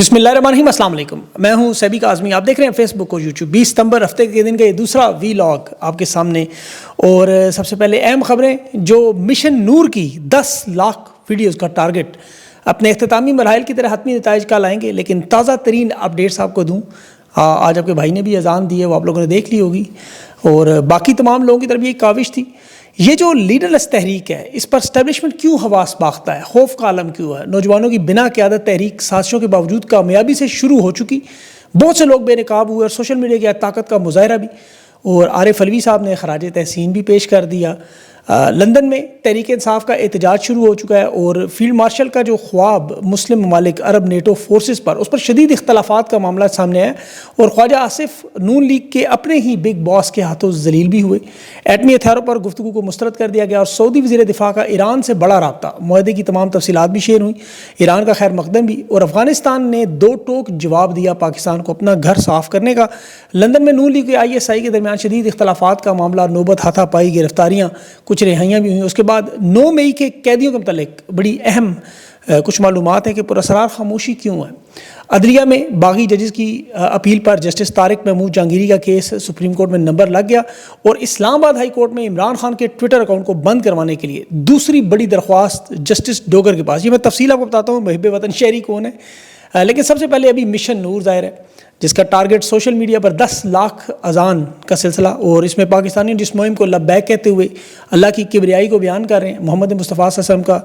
بسم اللہ الرحمن الرحیم، السلام علیکم۔ میں ہوں سیبی کاظمی، آپ دیکھ رہے ہیں فیس بک اور یوٹیوب۔ 20 ستمبر ہفتے کے دن کا یہ دوسرا وی لاگ آپ کے سامنے، اور سب سے پہلے اہم خبریں جو مشن نور کی 10 لاکھ ویڈیوز کا ٹارگٹ اپنے اختتامی مراحل کی طرح حتمی نتائج کا لائیں گے، لیکن تازہ ترین اپڈیٹس آپ کو دوں۔ آج آپ کے بھائی نے بھی اذان دی ہے، وہ آپ لوگوں نے دیکھ لی ہوگی، اور باقی تمام لوگوں کی طرف یہ کاوش تھی۔ یہ جو لیڈرلیس تحریک ہے، اس پر اسٹیبلشمنٹ کیوں حواس باختہ ہے، خوف کا عالم کیوں ہے؟ نوجوانوں کی بنا قیادت تحریک سازشوں کے باوجود کامیابی سے شروع ہو چکی، بہت سے لوگ بے نقاب ہوئے، اور سوشل میڈیا کی طاقت کا مظاہرہ بھی۔ اور عارف علوی صاحب نے خراج تحسین بھی پیش کر دیا۔ لندن میں تحریک انصاف کا احتجاج شروع ہو چکا ہے، اور فیلڈ مارشل کا جو خواب مسلم ممالک عرب نیٹو فورسز پر، اس پر شدید اختلافات کا معاملہ سامنے آیا، اور خواجہ آصف نون لیگ کے اپنے ہی بگ باس کے ہاتھوں ذلیل بھی ہوئے۔ ایٹمی ہتھیاروں پر گفتگو کو مسترد کر دیا گیا، اور سعودی وزیر دفاع کا ایران سے بڑا رابطہ، معاہدے کی تمام تفصیلات بھی شیئر ہوئیں، ایران کا خیر مقدم بھی، اور افغانستان نے دو ٹوک جواب دیا پاکستان کو اپنا گھر صاف کرنے کا۔ لندن میں نون لیگ کے ISI کے درمیان شدید اختلافات کا معاملہ، نوبت ہاتھا پائی، گرفتاریاں، کچھ رہائیاں بھی ہوئیں۔ اس کے بعد 9 مئی کے قیدیوں کے متعلق بڑی اہم کچھ معلومات ہیں کہ پراسرار خاموشی کیوں ہے۔ عدلیہ میں باغی ججز کی اپیل پر جسٹس طارق محمود جہانگیری کا کیس سپریم کورٹ میں نمبر لگ گیا، اور اسلام آباد ہائی کورٹ میں عمران خان کے ٹویٹر اکاؤنٹ کو بند کروانے کے لیے دوسری بڑی درخواست جسٹس ڈوگر کے پاس۔ یہ میں تفصیل آپ کو بتاتا ہوں محب وطن شہری کون ہے، لیکن سب سے پہلے ابھی مشن نور ظاہر ہے، جس کا ٹارگٹ سوشل میڈیا پر 10 لاکھ اذان کا سلسلہ، اور اس میں پاکستانی جس مہم کو لبیک کہتے ہوئے اللہ کی کبریائی کو بیان کر رہے ہیں، محمد مصطفیٰ صلی اللہ علیہ وسلم کا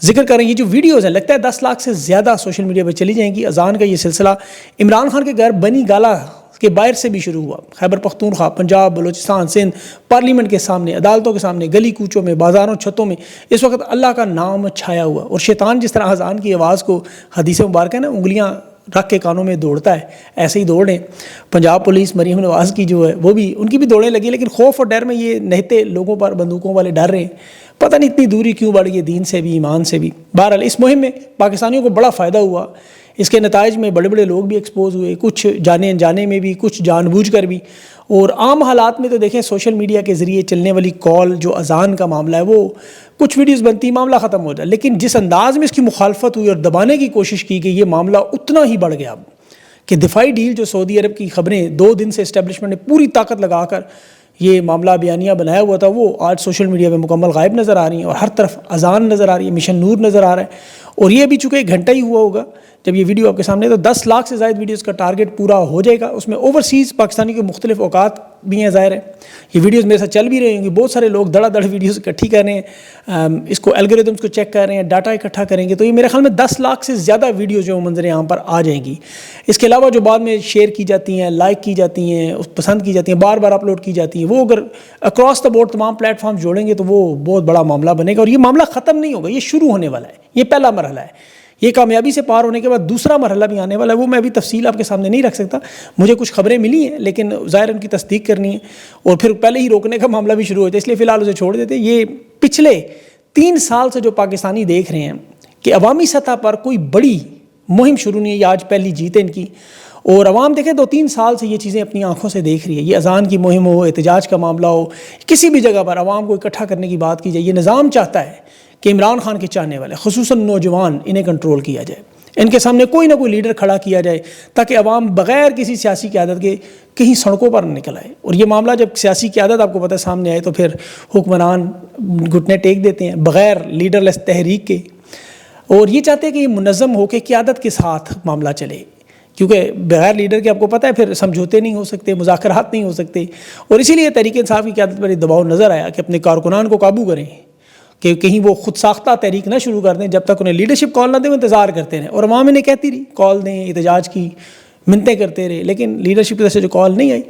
ذکر کر رہے ہیں۔ یہ جو ویڈیوز ہیں لگتا ہے 10 لاکھ سے زیادہ سوشل میڈیا پہ چلی جائیں گی۔ اذان کا یہ سلسلہ عمران خان کے گھر بنی گالا کے باہر سے بھی شروع ہوا، خیبر پختونخوا، پنجاب، بلوچستان، سندھ، پارلیمنٹ کے سامنے، عدالتوں کے سامنے، گلی کوچوں میں، بازاروں، چھتوں میں اس وقت اللہ کا نام چھایا ہوا، اور شیطان جس طرح اذان کی آواز کو حدیث مبارکہ نا انگلیاں رکھ کے کانوں میں دوڑتا ہے، ایسے ہی دوڑیں۔ پنجاب پولیس مریم نواز کی جو ہے وہ بھی، ان کی بھی دوڑیں لگی، لیکن خوف اور ڈر میں یہ نہتے لوگوں پر بندوقوں والے ڈر رہے ہیں۔ پتہ نہیں اتنی دوری کیوں بڑھ گئی دین سے بھی، ایمان سے بھی۔ بہرحال اس مہم میں پاکستانیوں کو بڑا فائدہ ہوا، اس کے نتائج میں بڑے بڑے لوگ بھی ایکسپوز ہوئے، کچھ جانے انجانے میں بھی، کچھ جان بوجھ کر بھی۔ اور عام حالات میں تو دیکھیں سوشل میڈیا کے ذریعے چلنے والی کال جو اذان کا معاملہ ہے، وہ کچھ ویڈیوز بنتی، معاملہ ختم ہو جائے، لیکن جس انداز میں اس کی مخالفت ہوئی اور دبانے کی کوشش کی گئی، یہ معاملہ اتنا ہی بڑھ گیا کہ دفاعی ڈیل جو سعودی عرب کی خبریں 2 دن سے اسٹیبلشمنٹ نے پوری طاقت لگا کر یہ معاملہ بیانیہ بنایا ہوا تھا، وہ آج سوشل میڈیا پہ مکمل غائب نظر آ رہی ہیں، اور ہر طرف اذان نظر آ رہی ہے، مشن نور نظر آ رہا ہے۔ اور یہ ابھی چونکہ 1 گھنٹہ ہی ہوا ہوگا جب یہ ویڈیو آپ کے سامنے، تو 10 لاکھ سے زائد ویڈیوز کا ٹارگٹ پورا ہو جائے گا۔ اس میں اوورسیز پاکستانی کے مختلف اوقات بھی ہیں، ظاہر ہے یہ ویڈیوز میرے ساتھ چل بھی رہے ہوں گے، بہت سارے لوگ دڑا دڑ ویڈیوز اکٹھی کر رہے ہیں، اس کو الگوریتمس کو چیک کر رہے ہیں، ڈاٹا اکٹھا کریں گے، تو یہ میرے خیال میں 10 لاکھ سے زیادہ ویڈیوز جو منظر عام پر آ جائیں گی۔ اس کے علاوہ جو بعد میں شیئر کی جاتی ہیں، لائک کی جاتی ہیں، پسند کی جاتی ہیں، بار بار اپلوڈ کی جاتی ہیں، وہ اگر اکراس دا بورڈ تمام پلیٹ فارم جوڑیں گے تو وہ بہت بڑا معاملہ بنے گا، اور یہ معاملہ ختم نہیں ہوگا، یہ شروع ہونے والا ہے، یہ پہلا مرحلہ ہے۔ یہ کامیابی سے پار ہونے کے بعد دوسرا مرحلہ بھی آنے والا ہے، وہ میں ابھی تفصیل آپ کے سامنے نہیں رکھ سکتا، مجھے کچھ خبریں ملی ہیں لیکن ظاہر ان کی تصدیق کرنی ہے، اور پھر پہلے ہی روکنے کا معاملہ بھی شروع ہو جائے، اس لیے فی الحال اسے چھوڑ دیتے۔ یہ پچھلے 3 سال سے جو پاکستانی دیکھ رہے ہیں کہ عوامی سطح پر کوئی بڑی مہم شروع نہیں ہے، یہ آج پہلی جیت ہے ان کی، اور عوام دیکھیں 2-3 سال سے یہ چیزیں اپنی آنکھوں سے دیکھ رہی ہے۔ یہ اذان کی مہم ہو، احتجاج کا معاملہ ہو، کسی بھی جگہ پر عوام کو اکٹھا کرنے کی بات کی جائے، یہ نظام چاہتا ہے کہ عمران خان کے چاہنے والے خصوصاً نوجوان انہیں کنٹرول کیا جائے، ان کے سامنے کوئی نہ کوئی لیڈر کھڑا کیا جائے تاکہ عوام بغیر کسی سیاسی قیادت کے کہیں سڑکوں پر نہ نکل آئے۔ اور یہ معاملہ جب سیاسی قیادت آپ کو پتہ ہے سامنے آئے تو پھر حکمران گھٹنے ٹیک دیتے ہیں بغیر لیڈر لیس تحریک کے، اور یہ چاہتے ہیں کہ یہ منظم ہو کے قیادت کے ساتھ معاملہ چلے، کیونکہ بغیر لیڈر کے آپ کو پتہ ہے پھر سمجھوتے نہیں ہو سکتے، مذاکرات نہیں ہو سکتے، اور اسی لیے تحریک انصاف کی قیادت پر یہ دباؤ نظر آیا کہ اپنے کارکنان کو قابو کریں کہ کہیں وہ خود ساختہ تحریک نہ شروع کر دیں، جب تک انہیں لیڈرشپ کال نہ دیں وہ انتظار کرتے رہیں، اور عوام انہیں کہتی رہی کال دیں، احتجاج کی منتیں کرتے رہے، لیکن لیڈرشپ کی طرف سے جو کال نہیں آئی،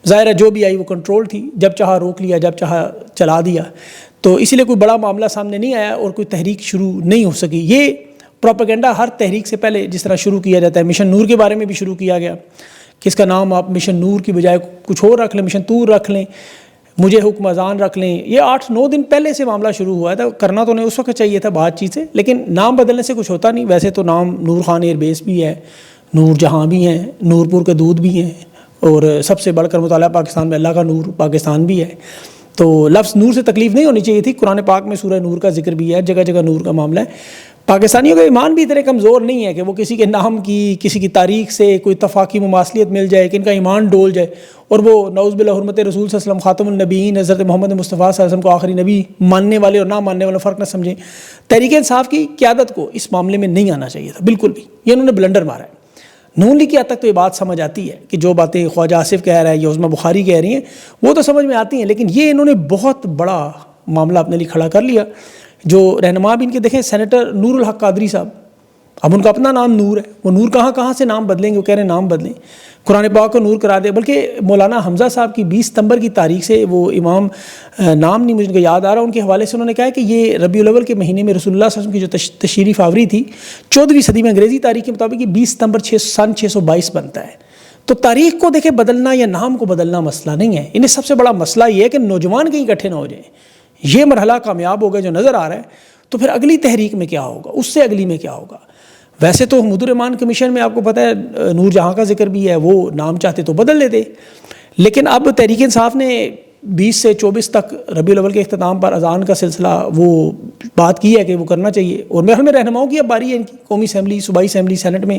ظاہر ہے جو بھی آئی وہ کنٹرول تھی، جب چاہا روک لیا، جب چاہا چلا دیا، تو اسی لیے کوئی بڑا معاملہ سامنے نہیں آیا اور کوئی تحریک شروع نہیں ہو سکی۔ یہ پروپیگنڈا ہر تحریک سے پہلے جس طرح شروع کیا جاتا ہے، مشن نور کے بارے میں بھی شروع کیا گیا کہ اس کا نام آپ مشن نور کی بجائے کچھ اور رکھ لیں، مشن طور رکھ لیں، مجھے حکم اذان رکھ لیں۔ یہ 8-9 دن پہلے سے معاملہ شروع ہوا تھا، کرنا تو انہیں اس وقت چاہیے تھا بات چیز سے، لیکن نام بدلنے سے کچھ ہوتا نہیں۔ ویسے تو نام نور خان ایئر بیس بھی ہے، نور جہاں بھی ہیں، نورپور کے دودھ بھی ہیں، اور سب سے بڑھ کر مطالعہ پاکستان میں اللہ کا نور پاکستان بھی ہے، تو لفظ نور سے تکلیف نہیں ہونی چاہیے تھی۔ قرآن پاک میں سورہ نور کا ذکر بھی ہے، جگہ جگہ نور کا معاملہ ہے، پاکستانیوں کا ایمان بھی اتنے کمزور نہیں ہے کہ وہ کسی کے نام کی کسی کی تاریخ سے کوئی اتفاقی مماثلیت مل جائے کہ ان کا ایمان ڈول جائے اور وہ نعوذ باللہ حرمت رسول صلی اللہ علیہ وسلم خاتم النبیین حضرت محمد مصطفیٰ صلی اللہ علیہ وسلم کو آخری نبی ماننے والے اور نہ ماننے والے فرق نہ سمجھیں. تحریک انصاف کی قیادت کو اس معاملے میں نہیں آنا چاہیے تھا بالکل بھی. یہ انہوں نے بلنڈر مارا ہے. نون لیگ کی حد تک تو یہ بات سمجھ آتی ہے کہ جو باتیں خواجہ آصف کہہ رہا ہے یا عظمی بخاری کہہ رہی ہیں وہ تو سمجھ میں آتی ہیں, لیکن یہ انہوں نے بہت بڑا معاملہ اپنے لیے کھڑا کر لیا. جو رہنما بھی ان کے دیکھیں سینیٹر نور الحق قادری صاحب, اب ان کا اپنا نام نور ہے, وہ نور کہاں سے نام بدلیں گے, وہ کہہ رہے ہیں نام بدلیں, قرآن پاک کو نور کرا دے. بلکہ مولانا حمزہ صاحب کی 20 ستمبر کی تاریخ سے وہ امام نام نہیں مجھے یاد آ رہا, ان کے حوالے سے انہوں نے کہا ہے کہ یہ ربیع الاول کے مہینے میں رسول اللہ صلی اللہ علیہ وسلم کی جو تشریف آوری تھی 14ویں صدی میں انگریزی تاریخ کے مطابق یہ 20 ستمبر سن 622 بنتا ہے. تو تاریخ کو دیکھیں بدلنا یا نام کو بدلنا مسئلہ نہیں ہے. انہیں سب سے بڑا مسئلہ یہ ہے کہ نوجوان کہیں اکٹھے نہ ہو جائیں. یہ مرحلہ کامیاب ہوگا جو نظر آ رہا ہے, تو پھر اگلی تحریک میں کیا ہوگا, اس سے اگلی میں کیا ہوگا. ویسے تو حمود الرحمان کمیشن میں آپ کو پتہ ہے نور جہاں کا ذکر بھی ہے, وہ نام چاہتے تو بدل لیتے, لیکن اب تحریک انصاف نے 20 سے 24 تک ربیع الاول کے اختتام پر اذان کا سلسلہ وہ بات کی ہے کہ وہ کرنا چاہیے. اور میرے خیال میں رہنماؤں کی اب باری ہے ان کی, قومی اسمبلی, صوبائی اسمبلی, سینٹ میں,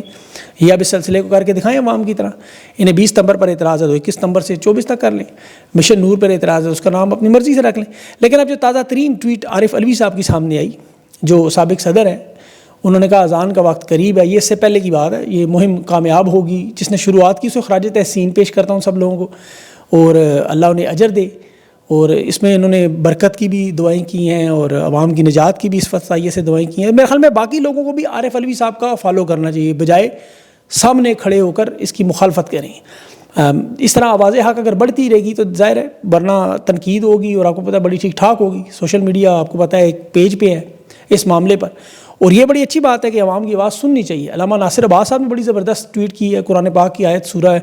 یہ اب اس سلسلے کو کر کے دکھائیں عوام کی طرح. انہیں 20 ستمبر پر اعتراض ہے تو 21 ستمبر سے 24 تک کر لیں. مشن نور پر اعتراض ہے, اس کا نام اپنی مرضی سے رکھ لیں. لیکن اب جو تازہ ترین ٹویٹ عارف علوی صاحب کی سامنے آئی, جو سابق صدر ہیں, انہوں نے کہا اذان کا وقت قریب ہے. یہ اس سے پہلے کی بات ہے, یہ مہم کامیاب ہوگی. جس نے شروعات کی اسے خراج تحسین پیش کرتا ہوں سب لوگوں کو, اور اللہ انہیں اجر دے. اور اس میں انہوں نے برکت کی بھی دعائیں کی ہیں اور عوام کی نجات کی بھی اس فتح سے دعائیں کی ہیں. میرے خیال میں باقی لوگوں کو بھی عارف علوی صاحب کا فالو کرنا چاہیے, بجائے سامنے کھڑے ہو کر اس کی مخالفت کریں. اس طرح آواز حق اگر بڑھتی رہے گی تو ظاہر ہے ورنہ تنقید ہوگی, اور آپ کو پتہ ہے بڑی ٹھیک ٹھاک ہوگی. سوشل میڈیا آپ کو پتہ ہے ایک پیج پہ ہے اس معاملے پر, اور یہ بڑی اچھی بات ہے کہ عوام کی آواز سننی چاہیے. علامہ ناصر عباس صاحب نے بڑی زبردست ٹویٹ کی ہے. قرآن پاک کی آیت سورہ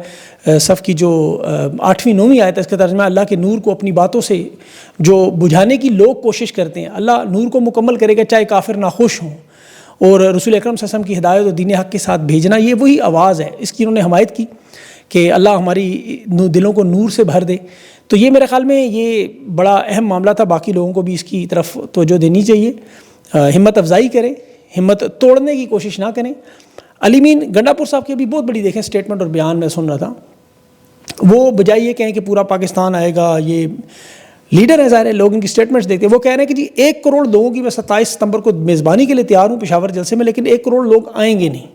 صف کی جو 8ویں 9ویں آیت ہے, اس کا ترجمہ اللہ کے نور کو اپنی باتوں سے جو بجھانے کی لوگ کوشش کرتے ہیں, اللہ نور کو مکمل کرے گا چاہے کافر ناخوش ہوں. اور رسول اکرم صلی اللہ علیہ وسلم کی ہدایت اور دین حق کے ساتھ بھیجنا, یہ وہی آواز ہے. اس کی انہوں نے حمایت کی کہ اللہ ہماری دلوں کو نور سے بھر دے. تو یہ میرے خیال میں یہ بڑا اہم معاملہ تھا. باقی لوگوں کو بھی اس کی طرف توجہ دینی چاہیے, ہمت افزائی کریں, ہمت توڑنے کی کوشش نہ کریں. علی مین گنڈا پور صاحب کی ابھی بہت بڑی دیکھیں سٹیٹمنٹ اور بیان میں سن رہا تھا. وہ بجائے یہ کہیں کہ پورا پاکستان آئے گا, یہ لیڈر ہیں ظاہر ہے, لوگ ان کی سٹیٹمنٹس دیکھتے ہیں, وہ کہہ رہے ہیں کہ جی 1 کروڑ لوگوں کی میں 27 ستمبر کو میزبانی کے لیے تیار ہوں پشاور جلسے میں, لیکن 1 کروڑ لوگ آئیں گے نہیں,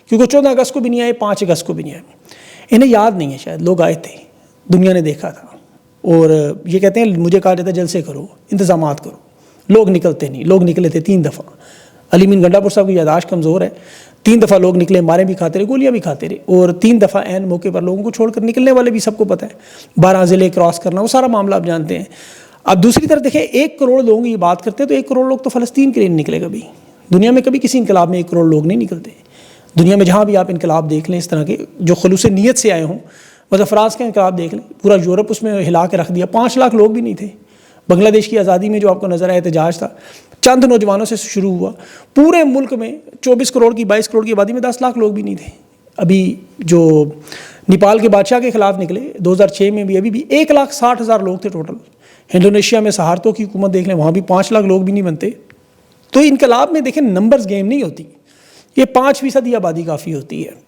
کیونکہ 14 اگست کو بھی نہیں آئے, 5 اگست کو بھی نہیں آئے. انہیں یاد نہیں ہے شاید, لوگ آئے تھے, دنیا نے دیکھا تھا. اور یہ کہتے ہیں مجھے کہا جاتا ہے جلسے کرو, انتظامات کرو, لوگ نکلتے نہیں. لوگ نکلے تھے 3 دفعہ. علی مین گنڈا پور صاحب کی یاداشت کمزور ہے, 3 دفعہ لوگ نکلے, مارے بھی کھاتے رہے, گولیاں بھی کھاتے رہے, اور 3 دفعہ عین موقع پر لوگوں کو چھوڑ کر نکلنے والے بھی سب کو پتہ ہے. 12 ضلع کراس کرنا, وہ سارا معاملہ آپ جانتے ہیں. اب دوسری طرف دیکھیں 1 کروڑ لوگوں کی یہ بات کرتے ہیں, تو 1 کروڑ لوگ تو فلسطین کے لیے نہیں نکلے کبھی. دنیا میں کبھی کسی انقلاب میں 1 کروڑ لوگ نہیں نکلتے. دنیا میں جہاں بھی آپ انقلاب دیکھ لیں اس طرح کے جو خلوص نیت سے آئے ہوں, مثلا فرانس کا انقلاب دیکھ لیں, پورا یورپ اس میں ہلا کے رکھ دیا, 5 لاکھ لوگ بھی نہیں تھے. بنگلہ دیش کی آزادی میں جو آپ کو نظر آیا احتجاج تھا, چند نوجوانوں سے شروع ہوا. پورے ملک میں 24 کروڑ کی 22 کروڑ کی آبادی میں 10 لاکھ لوگ بھی نہیں تھے. ابھی جو نیپال کے بادشاہ کے خلاف نکلے 2006 میں بھی, ابھی بھی 1,60,000 لوگ تھے ٹوٹل. انڈونیشیا میں سہارتوں کی حکومت دیکھ لیں, وہاں بھی 5 لاکھ لوگ بھی نہیں بنتے. تو انقلاب میں دیکھیں نمبرز گیم نہیں ہوتی, یہ 5% آبادی کافی ہوتی ہے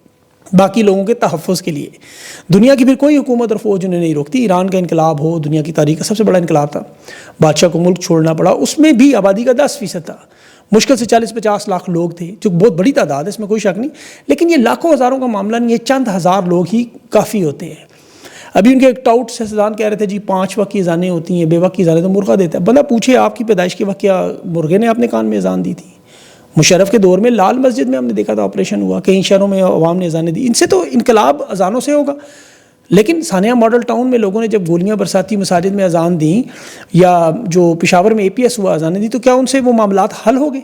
باقی لوگوں کے تحفظ کے لیے. دنیا کی پھر کوئی حکومت اور فوج انہیں نہیں روکتی. ایران کا انقلاب ہو, دنیا کی تاریخ کا سب سے بڑا انقلاب تھا, بادشاہ کو ملک چھوڑنا پڑا, اس میں بھی آبادی کا 10% تھا. مشکل سے 40-50 لاکھ لوگ تھے, جو بہت بڑی تعداد ہے, اس میں کوئی شک نہیں. لیکن یہ لاکھوں ہزاروں کا معاملہ نہیں, یہ چند ہزار لوگ ہی کافی ہوتے ہیں. ابھی ان کے ایک ٹاؤٹ سیاستدان کہہ رہے تھے جی 5 وقت کی اذانیں ہوتی ہیں, بے وقت کی اذانیں تو مرغا دیتا ہے. بندہ پوچھے آپ کی پیدائش کے وقت کیا مرغے نے اپنے کان میں اذان دی تھی؟ مشرف کے دور میں لال مسجد میں ہم نے دیکھا تھا آپریشن ہوا, کئی شہروں میں عوام نے اذانیں دی. ان سے تو انقلاب اذانوں سے ہوگا. لیکن ثانیہ ماڈل ٹاؤن میں لوگوں نے جب گولیاں برساتی مساجد میں اذان دیں, یا جو پشاور میں APS ہوا اذانیں دی, تو کیا ان سے وہ معاملات حل ہو گئے؟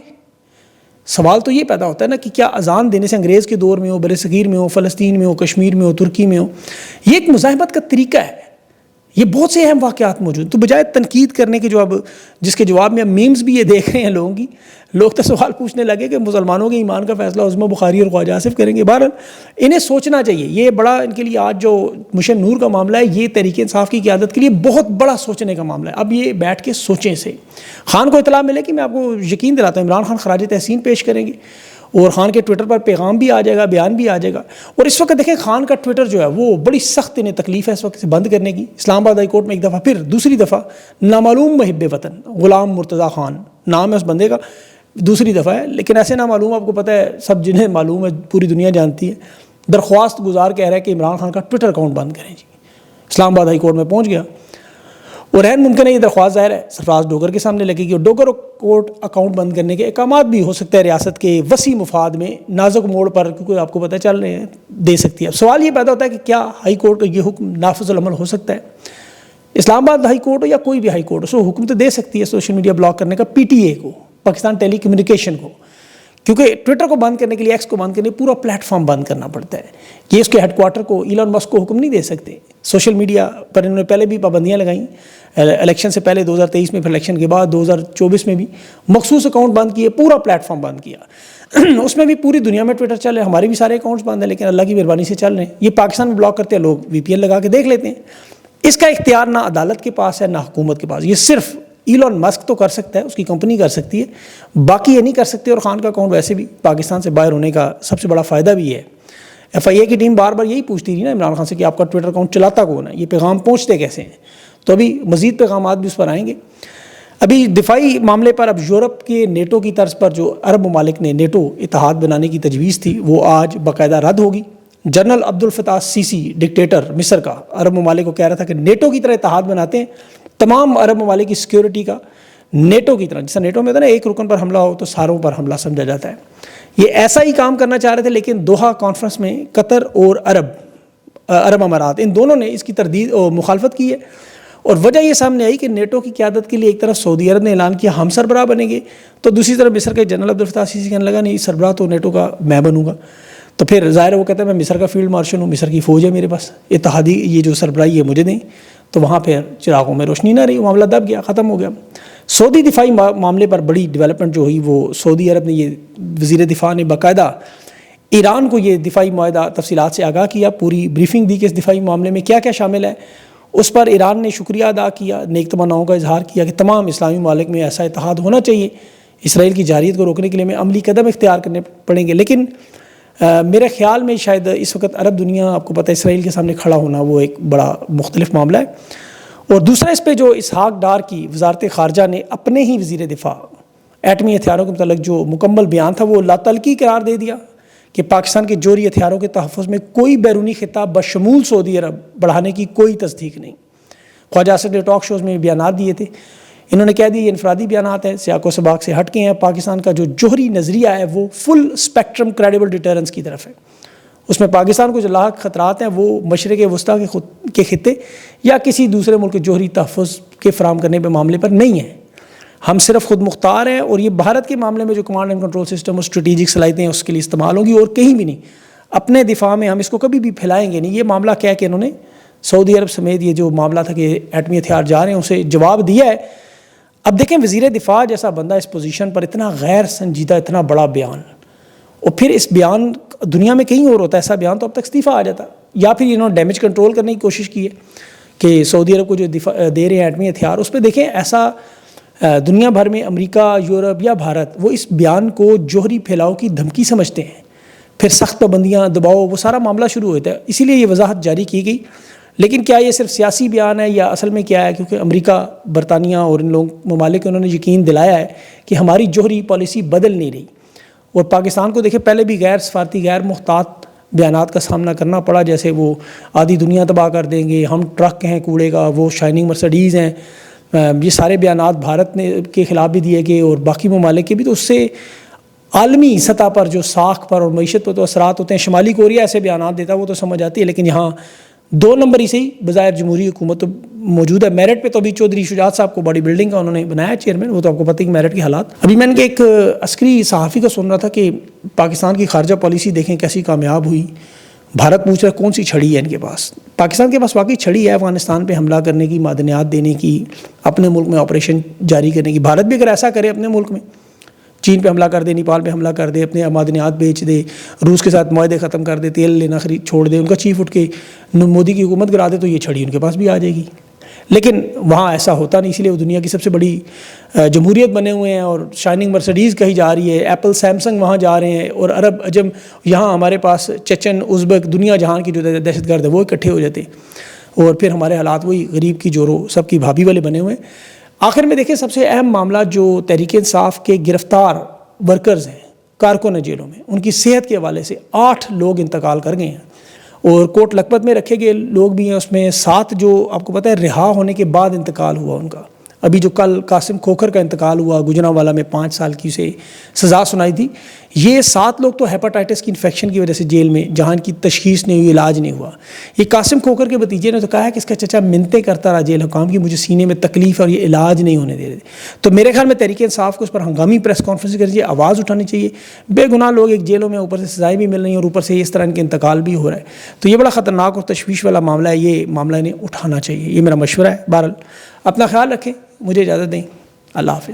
سوال تو یہ پیدا ہوتا ہے نا کہ کیا اذان دینے سے انگریز کے دور میں ہو, بر صغیر میں ہو, فلسطین میں ہو, کشمیر میں ہو, ترکی میں ہو, یہ ایک مزاحمت کا طریقہ ہے. یہ بہت سے اہم واقعات موجود. تو بجائے تنقید کرنے کے جو اب جس کے جواب میں اب میمز بھی یہ دیکھ رہے ہیں لوگوں کی, لوگ تو سوال پوچھنے لگے کہ مسلمانوں کے ایمان کا فیصلہ عظمہ بخاری اور خواجہ آصف کریں گے. بہرحال انہیں سوچنا چاہیے, یہ بڑا ان کے لیے آج جو مشن نور کا معاملہ ہے یہ تحریک انصاف کی قیادت کے لیے بہت بڑا سوچنے کا معاملہ ہے. اب یہ بیٹھ کے سوچیں سے. خان کو اطلاع ملے کہ میں آپ کو یقین دلاتا ہوں عمران خان خراج تحسین پیش کریں گے, اور خان کے ٹویٹر پر پیغام بھی آ جائے گا, بیان بھی آ جائے گا. اور اس وقت دیکھیں خان کا ٹویٹر جو ہے وہ بڑی سخت انہیں تکلیف ہے اس وقت سے بند کرنے کی. اسلام آباد ہائی کورٹ میں ایک دفعہ پھر دوسری دفعہ نامعلوم محب وطن غلام مرتضیٰ خان نام ہے اس بندے کا, دوسری دفعہ ہے, لیکن ایسے نامعلوم آپ کو پتہ ہے سب جنہیں معلوم ہے پوری دنیا جانتی ہے, درخواست گزار کہہ رہا ہے کہ عمران خان کا ٹویٹر اکاؤنٹ بند کریں جی. اسلام آباد ہائی کورٹ میں پہنچ گیا, اور عین ممکن ہے یہ درخواست ظاہر ہے سرفراز ڈوگر کے سامنے لگے گی, اور ڈوگر کورٹ اکاؤنٹ بند کرنے کے احکامات بھی ہو سکتا ہے ریاست کے وسیع مفاد میں نازک موڑ پر, کیونکہ آپ کو پتہ چل رہے ہیں, دے سکتی ہے. سوال یہ پیدا ہوتا ہے کہ کیا ہائی کورٹ کا یہ حکم نافذ العمل ہو سکتا ہے؟ اسلام آباد ہائی کورٹ ہو یا کوئی بھی ہائی کورٹ ہو, حکم تو دے سکتی ہے سوشل میڈیا بلاک کرنے کا پی ٹی اے کو, پاکستان ٹیلی کمیونیکیشن کو, کیونکہ ٹویٹر کو بند کرنے کے لیے ایکس کو بند کرنے پورا پلیٹ فارم بند کرنا پڑتا ہے. یہ اس کے ہیڈ کوارٹر کو ایلن مسک کو حکم نہیں دے سکتے. سوشل میڈیا پر انہوں نے پہلے بھی پابندیاں لگائیں, الیکشن سے پہلے 2023 میں, پھر الیکشن کے بعد 2024 میں بھی مخصوص اکاؤنٹ بند کیے, پورا پلیٹ فارم بند کیا. اس میں بھی پوری دنیا میں ٹویٹر چل رہے ہیں, ہمارے بھی سارے اکاؤنٹس بند ہیں لیکن اللہ کی مہربانی سے چل رہے ہیں. یہ پاکستان میں بلاک کرتے ہیں لوگ, وی پی این لگا کے دیکھ لیتے ہیں. اس کا اختیار نہ عدالت کے پاس ہے نہ حکومت کے پاس, یہ صرف ایلن مسک تو کر سکتا ہے, اس کی کمپنی کر سکتی ہے, باقی یہ نہیں کر سکتے. اور خان کا اکاؤنٹ ویسے بھی پاکستان سے باہر ہونے کا سب سے بڑا فائدہ بھی ہے. ایف آئی اے کی ٹیم بار بار یہی پوچھتی رہی نا عمران خان سے کہ آپ کا ٹویٹر اکاؤنٹ چلاتا کون ہے, یہ پیغام پہنچتے کیسے ہیں. تو ابھی مزید پیغامات بھی اس پر آئیں گے. ابھی دفاعی معاملے پر اب یورپ کے نیٹو کی طرز پر جو عرب ممالک نے نیٹو اتحاد بنانے کی تجویز تھی وہ آج باقاعدہ رد ہوگی. جنرل عبد الفتاح سیسی ڈکٹیٹر مصر کا عرب ممالک کو کہہ رہا تھا کہ نیٹو کی طرح اتحاد بناتے ہیں, تمام عرب ممالک کی سیکیورٹی کا نیٹو کی طرح, جیسا نیٹو میں ہوتا ہے نا ایک رکن پر حملہ ہو تو ساروں پر حملہ سمجھا جاتا ہے. یہ ایسا ہی کام کرنا چاہ رہے تھے, لیکن دوحہ کانفرنس میں قطر اور عرب امارات ان دونوں نے اس کی تردید اور مخالفت کی ہے. اور وجہ یہ سامنے آئی کہ نیٹو کی قیادت کے لیے ایک طرف سعودی عرب نے اعلان کیا ہم سربراہ بنیں گے, تو دوسری طرف مصر کے جنرل عبد الفتاح سیسی کہنے لگا نہیں سربراہ تو نیٹو کا میں بنوں گا. تو پھر ظاہر ہے وہ کہتا ہے میں مصر کا فیلڈ مارشل ہوں, مصر کی فوج ہے میرے پاس, اتحادی یہ جو سربراہی ہے مجھے دیں. تو وہاں پھر چراغوں میں روشنی نہ رہی, معاملہ دب گیا, ختم ہو گیا. سعودی دفاعی معاملے پر بڑی ڈیولپمنٹ جو ہوئی وہ سعودی عرب نے, یہ وزیر دفاع نے باقاعدہ ایران کو یہ دفاعی معاہدہ تفصیلات سے آگاہ کیا, پوری بریفنگ دی کہ اس دفاعی معاملے میں کیا کیا شامل ہے. اس پر ایران نے شکریہ ادا کیا, نیک تمناؤں کا اظہار کیا کہ تمام اسلامی ممالک میں ایسا اتحاد ہونا چاہیے, اسرائیل کی جارحیت کو روکنے کے لیے ہمیں عملی قدم اختیار کرنے پڑیں گے. لیکن میرے خیال میں شاید اس وقت عرب دنیا, آپ کو پتہ ہے اسرائیل کے سامنے کھڑا ہونا وہ ایک بڑا مختلف معاملہ ہے. اور دوسرا اس پہ جو اسحاق ڈار کی وزارت خارجہ نے اپنے ہی وزیر دفاع ایٹمی ہتھیاروں کے متعلق جو مکمل بیان تھا وہ لاتعلقی قرار دے دیا کہ پاکستان کے جوہری ہتھیاروں کے تحفظ میں کوئی بیرونی خطہ بشمول سعودی عرب بڑھانے کی کوئی تصدیق نہیں. خواجہ آصف نے ٹاک شوز میں بیانات دیے تھے, انہوں نے کہہ دیا یہ انفرادی بیانات ہیں, سیاق و سباق سے ہٹ کے ہیں. پاکستان کا جو جوہری نظریہ ہے وہ فل اسپیکٹرم کریڈیبل ڈیٹرنس کی طرف ہے. اس میں پاکستان کو جو لاحق خطرات ہیں وہ مشرق وسطیٰ کے خطے یا کسی دوسرے ملک کے جوہری تحفظ کے فراہم کرنے پہ معاملے پر نہیں ہیں. ہم صرف خود مختار ہیں, اور یہ بھارت کے معاملے میں جو کمانڈ اینڈ کنٹرول سسٹم اور اسٹریٹجک صلاحیتیں اس کے لیے استعمال ہوں گی, اور کہیں بھی نہیں. اپنے دفاع میں ہم اس کو کبھی بھی پھیلائیں گے نہیں. یہ معاملہ کیا کہ انہوں نے سعودی عرب سمیت یہ جو معاملہ تھا کہ ایٹمی ہتھیار جا رہے ہیں اسے جواب دیا ہے. اب دیکھیں وزیر دفاع جیسا بندہ اس پوزیشن پر اتنا غیر سنجیدہ اتنا بڑا بیان, اور پھر اس بیان دنیا میں کہیں اور ہوتا ہے ایسا بیان تو اب تک استعفیٰ آ جاتا. یا پھر انہوں نے ڈیمیج کنٹرول کرنے کی کوشش کی ہے کہ سعودی عرب کو جو دے رہے ہیں ایٹمی ہتھیار, اس پہ دیکھیں ایسا دنیا بھر میں امریکہ, یورپ یا بھارت وہ اس بیان کو جوہری پھیلاؤ کی دھمکی سمجھتے ہیں. پھر سخت پابندیاں, دباؤ, وہ سارا معاملہ شروع ہوتا ہے. اسی لیے یہ وضاحت جاری کی گئی. لیکن کیا یہ صرف سیاسی بیان ہے یا اصل میں کیا ہے؟ کیونکہ امریکہ, برطانیہ اور ان لوگ ممالک انہوں نے یقین دلایا ہے کہ ہماری جوہری پالیسی بدل نہیں رہی. اور پاکستان کو دیکھیں پہلے بھی غیر سفارتی غیر محتاط بیانات کا سامنا کرنا پڑا, جیسے وہ آدھی دنیا تباہ کر دیں گے, ہم ٹرک ہیں کوڑے کا, وہ شائننگ مرسڈیز ہیں. یہ سارے بیانات بھارت نے کے خلاف بھی دیے گئے اور باقی ممالک کے بھی. تو اس سے عالمی سطح پر جو ساکھ پر اور معیشت پر تو اثرات ہوتے ہیں. شمالی کوریا ایسے بیانات دیتا ہے وہ تو سمجھ آتی ہے, لیکن یہاں 2 نمبری سے ہی بظاہر جمہوری حکومت تو موجود ہے. میرٹ پہ تو ابھی چودھری شجاعت صاحب کو باڈی بلڈنگ کا انہوں نے بنایا چیئرمین, وہ تو آپ کو پتہ ہے کہ میرٹ کے حالات. ابھی میں نے ایک عسکری صحافی کا سن رہا تھا کہ پاکستان کی خارجہ پالیسی دیکھیں کیسی کامیاب ہوئی, بھارت پوچھ رہا ہے کون سی چھڑی ہے ان کے پاس. پاکستان کے پاس واقعی چھڑی ہے افغانستان پہ حملہ کرنے کی, معدنیات دینے کی, اپنے ملک میں آپریشن جاری کرنے کی. بھارت بھی اگر ایسا کرے اپنے ملک میں, چین پہ حملہ کر دے, نیپال پہ حملہ کر دے, اپنے معدنیات بیچ دے, روس کے ساتھ معاہدے ختم کر دے, تیل لینا خرید چھوڑ دے, ان کا چیف اٹھ کے مودی کی حکومت گرا دے, تو یہ چھڑی ان کے پاس بھی آ جائے گی. لیکن وہاں ایسا ہوتا نہیں, اس لیے وہ دنیا کی سب سے بڑی جمہوریت بنے ہوئے ہیں, اور شائننگ مرسڈیز کہی جا رہی ہے, ایپل سیمسنگ وہاں جا رہے ہیں, اور عرب عجم یہاں ہمارے پاس چچن ازبک دنیا جہان کی جو دہشت گرد ہے وہ اکٹھے ہو جاتے ہیں, اور پھر ہمارے حالات وہی غریب کی جورو سب کی بھابھی والے بنے ہوئے ہیں. آخر میں دیکھیں سب سے اہم معاملہ جو تحریک انصاف کے گرفتار ورکرز ہیں, کارکن ہیں جیلوں میں, ان کی صحت کے حوالے سے 8 لوگ انتقال کر گئے ہیں, اور کوٹ لکھپت میں رکھے گئے لوگ بھی ہیں, اس میں 7 جو آپ کو پتہ ہے رہا ہونے کے بعد انتقال ہوا ان کا. ابھی جو کل قاسم کھوکھر کا انتقال ہوا گجرانوالہ میں 5 سال کی اسے سزا سنائی تھی, یہ 7 لوگ تو ہیپاٹائٹس کی انفیکشن کی وجہ سے جیل میں, جہاں کی تشخیص نہیں ہوئی, علاج نہیں ہوا. یہ قاسم کھوکھر کے بھتیجے نے تو کہا ہے کہ اس کا چچا منتیں کرتا رہا جیل حکام کی, مجھے سینے میں تکلیف اور یہ علاج نہیں ہونے دے رہے. تو میرے خیال میں تحریک انصاف کو اس پر ہنگامی پریس کانفرنس کرنی چاہیے, آواز اٹھانی چاہیے. بے گناہ لوگ ایک جیلوں میں اوپر سے سزائیں بھی مل رہی ہیں, اور اوپر سے اس طرح ان کے انتقال بھی ہو رہا ہے. تو یہ بڑا خطرناک اور تشویش والا معاملہ ہے, یہ معاملہ انہیں اٹھانا چاہیے, یہ میرا مشورہ ہے. بہرحال اپنا خیال رکھیں, مجھے اجازت دیں, اللہ حافظ.